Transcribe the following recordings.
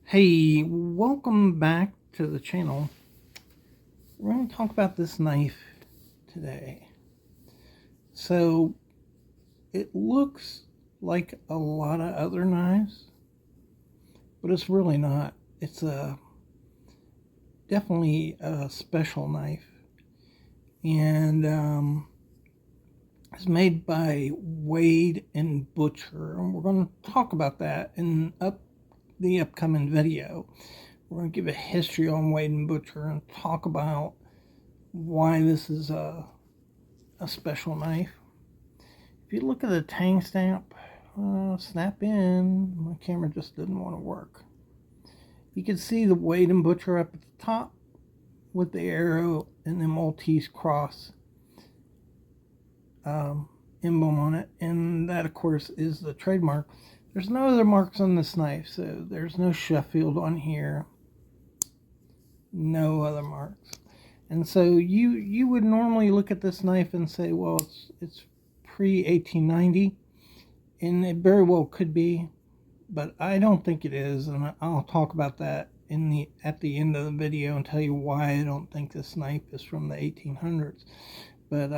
Hey, welcome back to the channel. We're going to talk about this knife today. So, it looks like a lot of other knives, but it's really not. It's definitely a special knife. And it's made by wade&Butcher. And we're going to talk about that in the upcoming video. We're going to give a history on wade&Butcher and talk about why this is a special knife. If you look at the tang stamp, snap in, my camera just didn't want to work. You can see the wade&Butcher up at the top with the arrow and the Maltese cross emblem on it, and that of course is the trademark. There's no other marks on this knife, so there's no Sheffield on here, no other marks. And so you would normally look at this knife and say, well, it's pre-1890, and it very well could be, but I don't think it is, and I'll talk about that at the end of the video and tell you why I don't think this knife is from the 1800s. But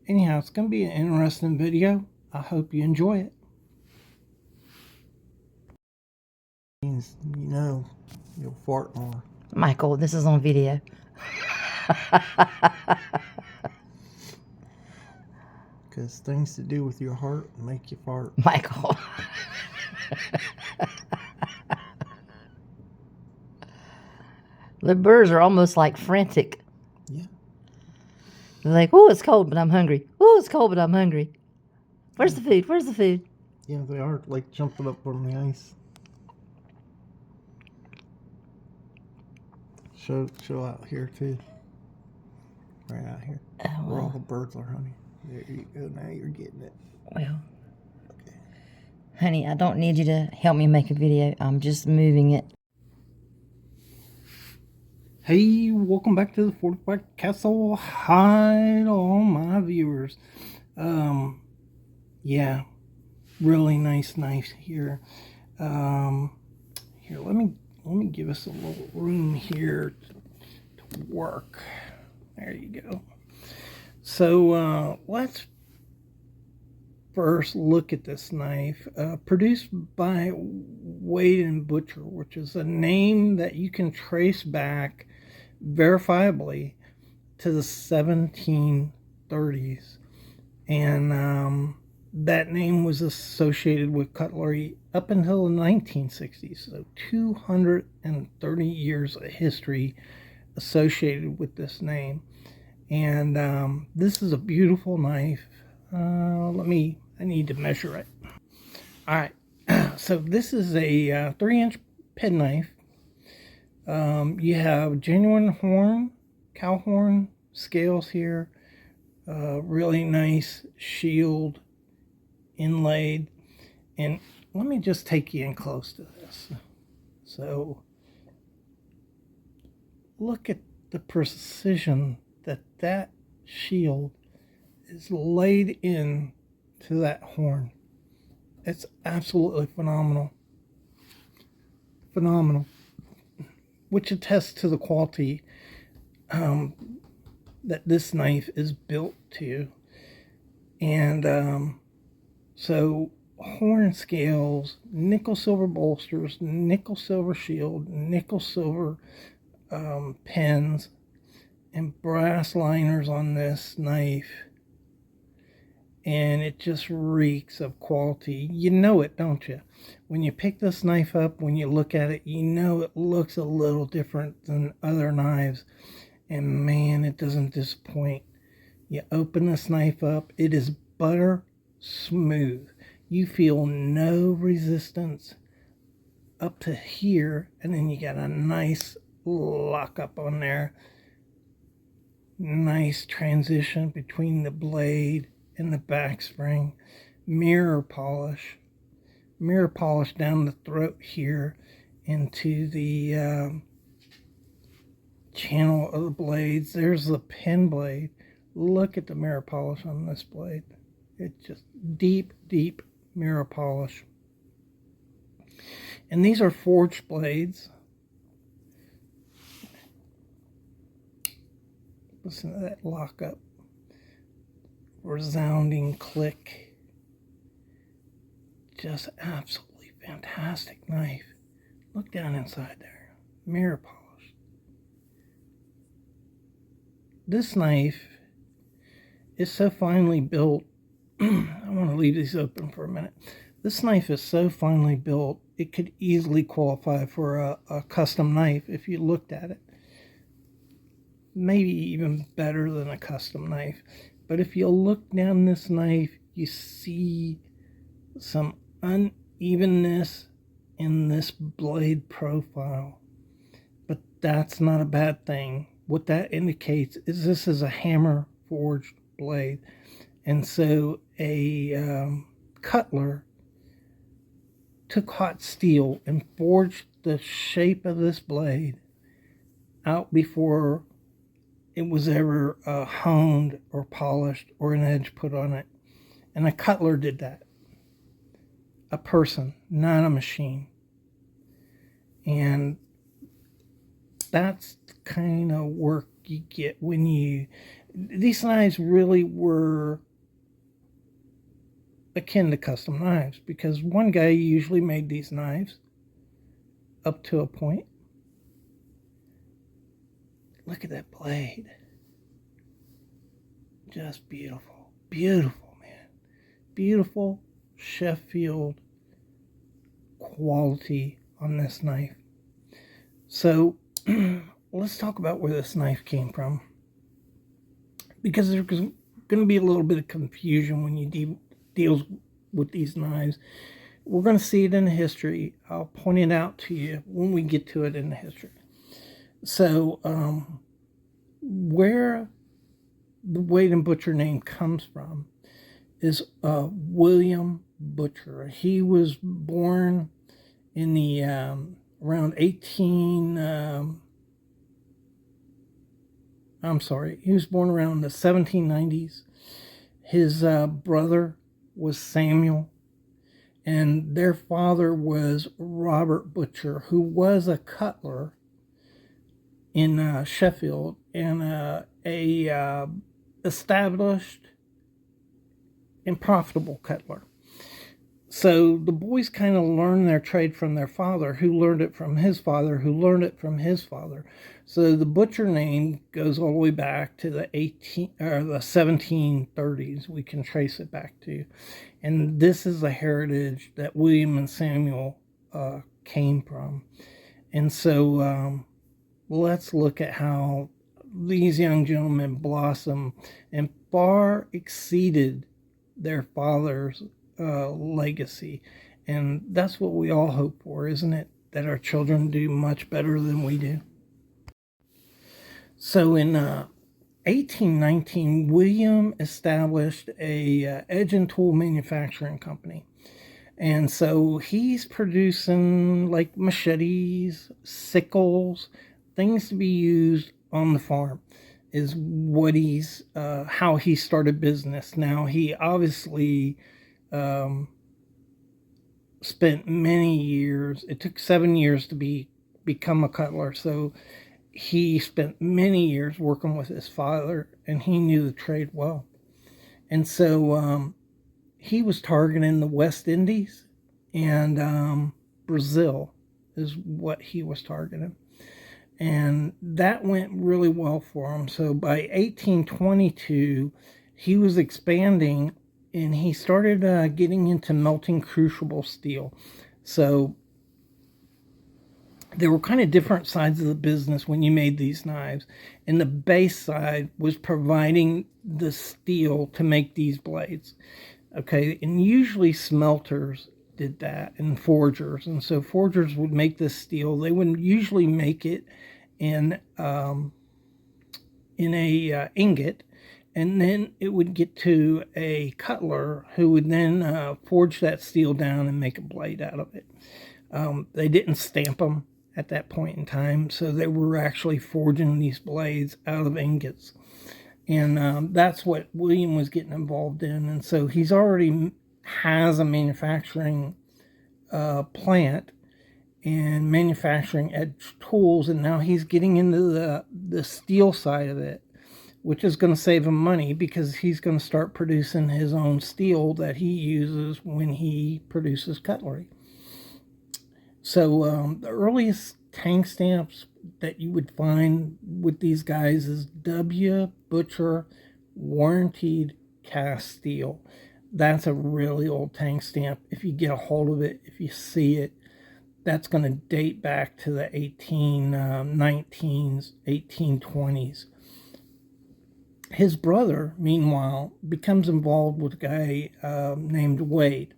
anyhow, it's going to be an interesting video. I hope you enjoy it. You know, you'll fart more. Michael, this is on video. Because things to do with your heart make you fart. Michael. The birds are almost like frantic. Yeah. They're like, oh, it's cold, but I'm hungry. Oh, it's cold, but I'm hungry. Where's the food? Where's the food? Yeah, they are like jumping up on the ice. Show out here too. Right out here. Where all the birds are, honey. There you go. Now you're getting it. Well, okay. Honey, I don't need you to help me make a video. I'm just moving it. Hey, welcome back to the Fortified Castle. Hi to all my viewers. Yeah, really nice knife here. Here, let me give us a little room here to work. There you go. So let's first look at this knife. Produced by wade&Butcher, which is a name that you can trace back verifiably to the 1730s. And that name was associated with cutlery up until the 1960s. So 230 years of history associated with this name. And this is a beautiful knife. I need to measure it. All right. So this is a 3-inch penknife. You have genuine horn, cow horn scales here. Really nice shield inlaid. And let me just take you in close to this. So look at the precision that shield is laid in to that horn. It's absolutely phenomenal. Phenomenal. Which attests to the quality that this knife is built to. And so horn scales, nickel silver bolsters, nickel silver shield, nickel silver pins, and brass liners on this knife, and it just reeks of quality. You know it, don't you? When you pick this knife up, when you look at it, you know it looks a little different than other knives, and man, it doesn't disappoint. You open this knife up, it is butter smooth. You feel no resistance up to here, and then you got a nice lock up on there. Nice transition between the blade and the back spring. Mirror polish down the throat here into the channel of the blades. There's the pen blade. Look at the mirror polish on this blade. It's just deep, deep mirror polish. And these are forged blades. Listen to that lockup. Resounding click. Just absolutely fantastic knife. Look down inside there. Mirror polish. This knife is so finely built. I want to leave these open for a minute. This knife is so finely built, it could easily qualify for a custom knife if you looked at it. Maybe even better than a custom knife. But if you look down this knife, you see some unevenness in this blade profile. But that's not a bad thing. What that indicates is this is a hammer forged blade. And so a cutler took hot steel and forged the shape of this blade out before it was ever honed or polished or an edge put on it. And a cutler did that. A person, not a machine. And that's the kind of work you get when you... These knives really were akin to custom knives because one guy usually made these knives up to a point. Look at that blade. Just beautiful. Beautiful, man. Beautiful Sheffield quality on this knife. So let's talk about where this knife came from, because there's going to be a little bit of confusion when you deal with these knives. We're going to see it in the history. I'll point it out to you when we get to it in the history. So where the Wade&Butcher name comes from is William Butcher. He was born in the around 18... he was born around the 1790s. His brother was Samuel, and their father was Robert Butcher, who was a cutler in Sheffield and a established and profitable cutler. So the boys kind of learned their trade from their father, who learned it from his father, who learned it from his father. So the Butcher name goes all the way back to the 1730s. We can trace it back to, and this is the heritage that William and Samuel came from. And so let's look at how these young gentlemen blossomed and far exceeded their father's legacy. And that's what we all hope for, isn't it? That our children do much better than we do. So in 1819, William established a edge and tool manufacturing company. And so he's producing like machetes, sickles, things to be used on the farm is what he's, how he started business. Now he obviously spent many years. It took 7 years to become a cutler. So he spent many years working with his father, and he knew the trade well. And so he was targeting the West Indies and Brazil is what he was targeting. And that went really well for him. So by 1822, he was expanding, and he started getting into melting crucible steel. So there were kind of different sides of the business when you made these knives. And the base side was providing the steel to make these blades. Okay, and usually smelters did that, and forgers. And so forgers would make this steel. They would usually make it in a ingot, and then it would get to a cutler who would then forge that steel down and make a blade out of it. They didn't stamp them at that point in time, so they were actually forging these blades out of ingots. And that's what William was getting involved in. And so he's already has a manufacturing plant and manufacturing edge tools, and now he's getting into the steel side of it, which is going to save him money because he's going to start producing his own steel that he uses when he produces cutlery. So the earliest tank stamps that you would find with these guys is W. Butcher warranted cast steel. That's a really old tank stamp. If you get a hold of it, if you see it, that's going to date back to the 1819s, 1820s. His brother, meanwhile, becomes involved with a guy named Wade.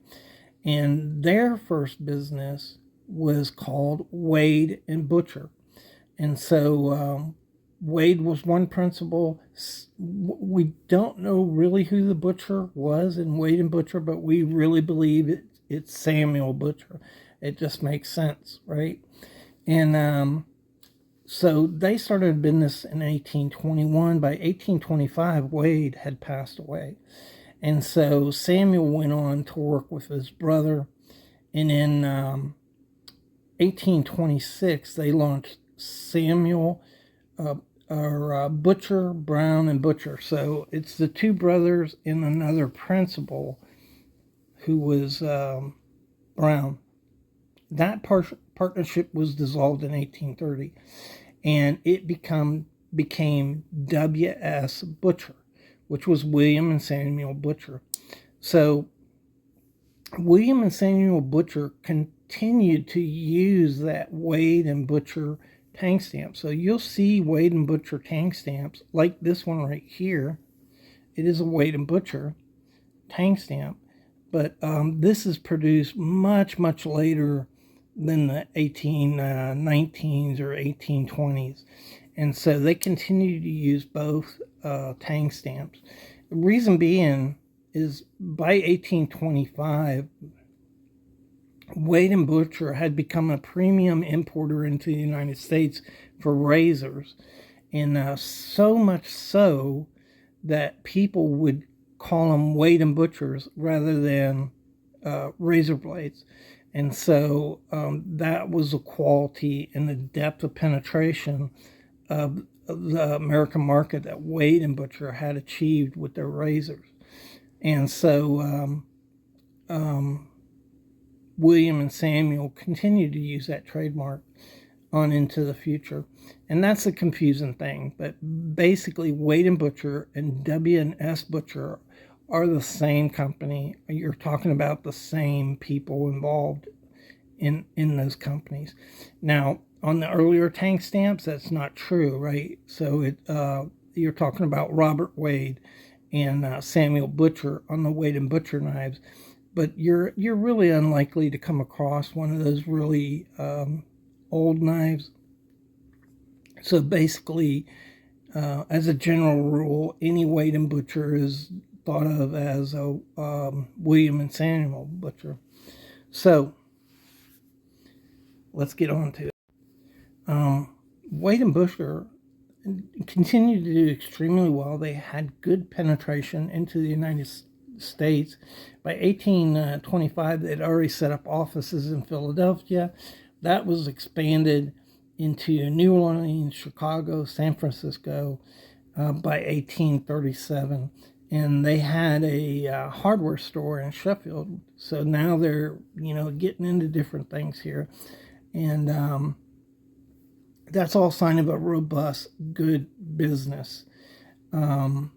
And their first business was called Wade&Butcher. And so Wade was one principal. We don't know really who the butcher was in Wade&Butcher, but we really believe it's Samuel Butcher. It just makes sense, right? And so they started a business in 1821. By 1825, Wade had passed away. And so Samuel went on to work with his brother. And in 1826, they launched Samuel Butcher, Brown, and Butcher. So it's the two brothers and another principal who was Brown. That partnership was dissolved in 1830, and it became W.S. Butcher, which was William and Samuel Butcher. So William and Samuel Butcher continued to use that Wade&Butcher tank stamp. So you'll see Wade&Butcher tank stamps like this one right here. It is a Wade&Butcher tank stamp, but this is produced much, much later than the 1819s or 1820s. And so they continue to use both tank stamps. The reason being is by 1825, Wade&Butcher had become a premium importer into the United States for razors. And so much so that people would call them Wade&Butchers rather than razor blades. And so that was the quality and the depth of penetration of the American market that Wade&Butcher had achieved with their razors. And so William and Samuel continued to use that trademark on into the future. And that's a confusing thing. But basically, Wade&Butcher and W&S Butcher are the same company. You're talking about the same people involved in those companies. Now, on the earlier tank stamps, that's not true, right? So you're talking about Robert Wade and Samuel Butcher on the Wade&Butcher knives, but you're really unlikely to come across one of those really old knives. So basically, as a general rule, any Wade&Butcher is thought of as a William and Samuel Butcher. So let's get on to it. Wade&Butcher continued to do extremely well. They had good penetration into the United States. By 1825, they'd already set up offices in Philadelphia. That was expanded into New Orleans, Chicago, San Francisco by 1837. And they had a hardware store in Sheffield. So now they're, getting into different things here. And that's all sign of a robust, good business that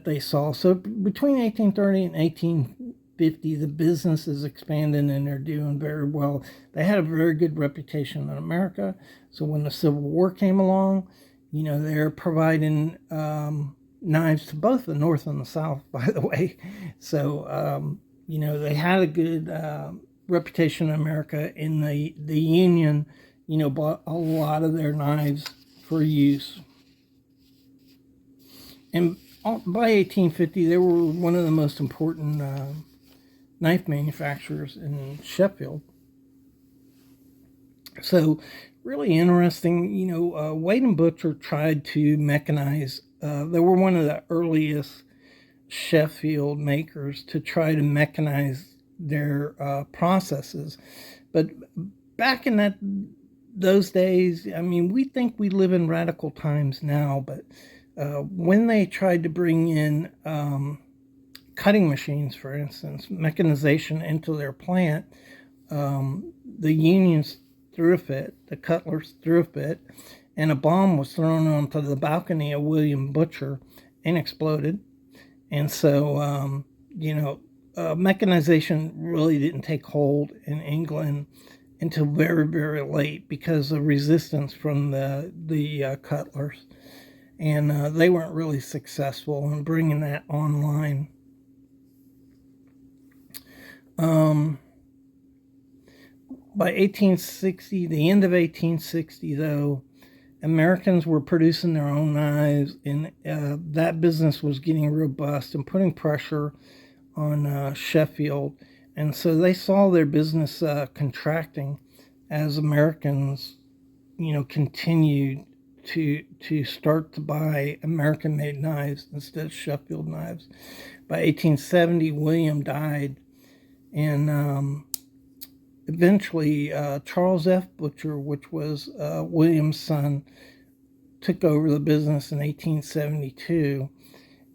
they saw. So between 1830 and 1850, the business is expanding and they're doing very well. They had a very good reputation in America. So when the Civil War came along, they're providing knives to both the North and the South, by the way. So, they had a good reputation in America. In the Union, bought a lot of their knives for use. And by 1850, they were one of the most important knife manufacturers in Sheffield. So really interesting. Wade&Butcher tried to mechanize they were one of the earliest Sheffield makers to try to mechanize their processes. But back in those days, I mean, we think we live in radical times now, but when they tried to bring in cutting machines, for instance, mechanization into their plant, the unions threw a fit, the cutlers threw a fit, and a bomb was thrown onto the balcony of William Butcher and exploded. And so, mechanization really didn't take hold in England until very, very late because of resistance from the cutlers. And they weren't really successful in bringing that online. By 1860, the end of 1860, though, Americans were producing their own knives, and that business was getting robust and putting pressure on Sheffield. And so they saw their business contracting as Americans, continued to start to buy American-made knives instead of Sheffield knives. By 1870, William died, and eventually Charles F. Butcher, which was William's son, took over the business in 1872.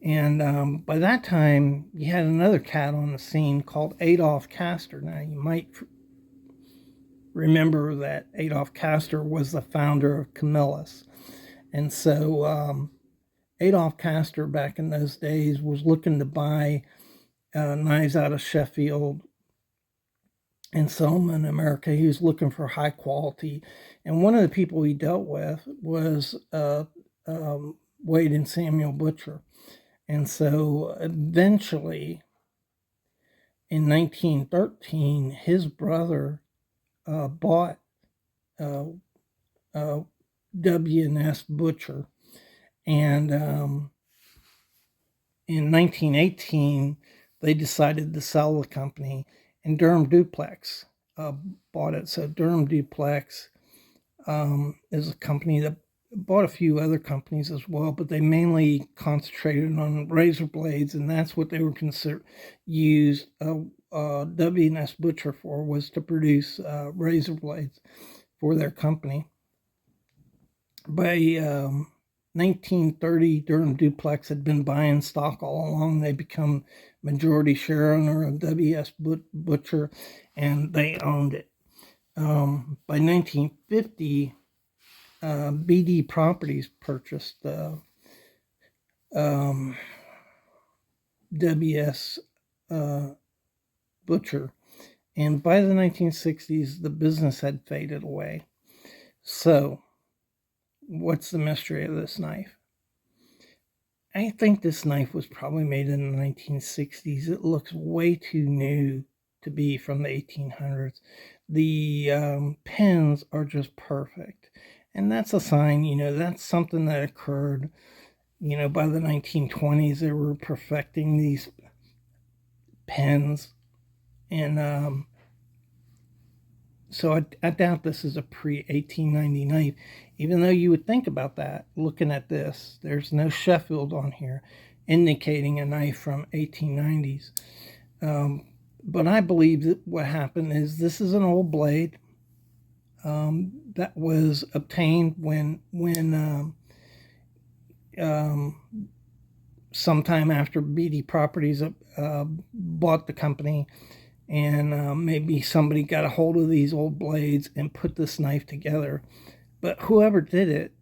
And by that time, you had another cat on the scene called Adolph Castor. Now, you might remember that Adolph Castor was the founder of Camillus. And so Adolph Castor, back in those days, was looking to buy knives out of Sheffield and sell them in America. He was looking for high quality. And one of the people he dealt with was Wade and Samuel Butcher. And so eventually, in 1913, his brother bought W&S Butcher. And in 1918, they decided to sell the company, and Durham Duplex bought it. So Durham Duplex is a company that bought a few other companies as well, but they mainly concentrated on razor blades, and that's what they were used W&S Butcher for, was to produce razor blades for their company. By 1930, Durham Duplex had been buying stock all along. They become majority share owner of W&S Butcher, and they owned it. By 1950, BD Properties purchased W&S Butcher, and by the 1960s, the business had faded away. So, what's the mystery of this knife? I think this knife was probably made in the 1960s. It looks way too new to be from the 1800s. The pins are just perfect. And that's a sign, that's something that occurred, by the 1920s. They were perfecting these pins. And so I doubt this is a pre-1890 knife, even though you would think about that looking at this. There's no Sheffield on here indicating a knife from 1890s. But I believe that what happened is this is an old blade that was obtained when sometime after BD Properties bought the company, and maybe somebody got a hold of these old blades and put this knife together. But whoever did it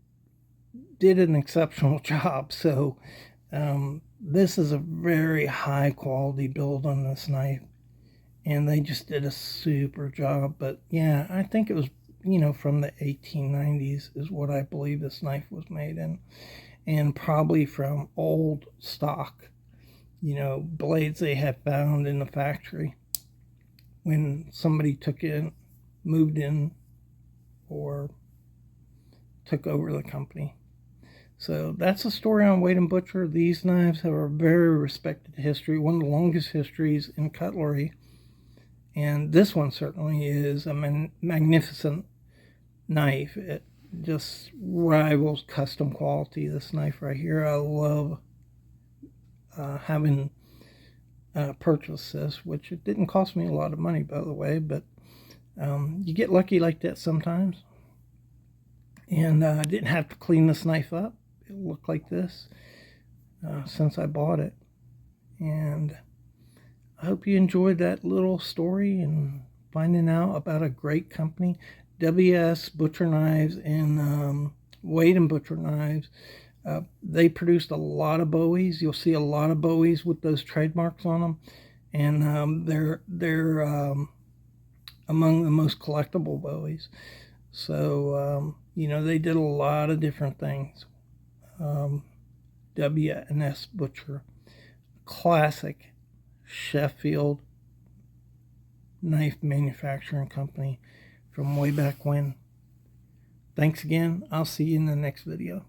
did an exceptional job. So this is a very high quality build on this knife, and they just did a super job. But yeah, I think it was, from the 1890s is what I believe this knife was made in, and probably from old stock, blades they had found in the factory when somebody moved in, or took over the company. So that's the story on Wade & Butcher. These knives have a very respected history, one of the longest histories in cutlery. And this one certainly is a magnificent knife. just rivals custom quality. This knife right here, I love having purchased this, which it didn't cost me a lot of money, by the way, but you get lucky like that sometimes. And I didn't have to clean this knife up. It looked like this since I bought it. And I hope you enjoyed that little story and finding out about a great company, WS Butcher Knives and Wade&Butcher Knives. They produced a lot of Bowies. You'll see a lot of Bowies with those trademarks on them, and they're among the most collectible Bowies. So they did a lot of different things. W&S Butcher, classic Sheffield knife manufacturing company from way back when. Thanks again. I'll see you in the next video.